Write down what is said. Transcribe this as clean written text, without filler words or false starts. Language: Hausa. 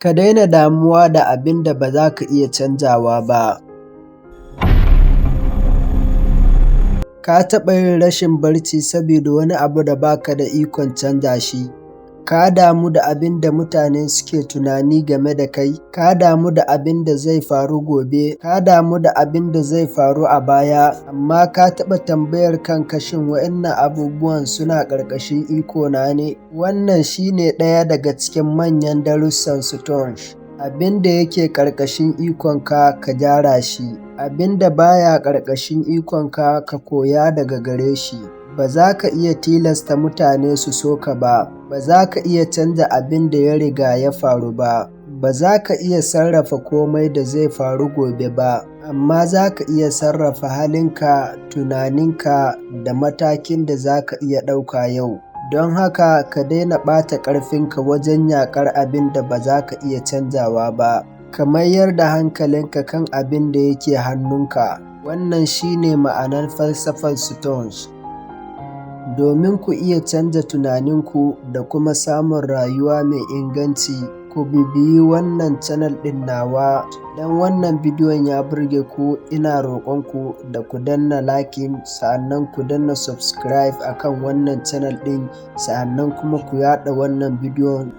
Ka daina damuwa da abin da ba za ka iya canjawa ba. Ka taɓa yin rashin barci saboda wani abu da ba ka da ikon canza shi? Ka damu da abin da mutane suke tunani game da kai? Ka damu da abin da zai faru gobe? Ka damu da abin da zai faru a baya? Amma ka taɓa tambayar kanka shin waɗannan abubuwan suna ƙarƙashin ikona ne? Wannan shi ne ɗaya daga cikin manyan darussan Stoics. Abin da yake ƙarƙashin ikonka ka gyara shi, abin da ba ya ƙarƙashin ikonka ka koya daga gare shi. Ba za ka iya tilasta mutane su so ka ba, ba za ka iya canza abin da ya riga ya faru ba, ba za ka iya sarrafa komai da zai faru gobe ba, amma za ka iya sarrafa halinka, tunaninka da matakin da za ka iya ɗauka yau. Don haka ka daina ɓata ƙarfinka wajen yaƙar abin da ba za ka iya canzawa ba, ka mayar da hankalinka kan abin da yake hannunka. Wannan shi ne ma'anar falsafar Stoics. Domin ku iya canza tunaninku da kuma samun rayuwa mai inganci, ku bibiyi wannan channel ɗin nawa. Idan wannan bidiyon ya burge ku, ina roƙonku da ku danna liking, sa'annan ku danna subscribe akan wannan channel ɗin, sa'annan kuma ku yaɗa wannan bidiyon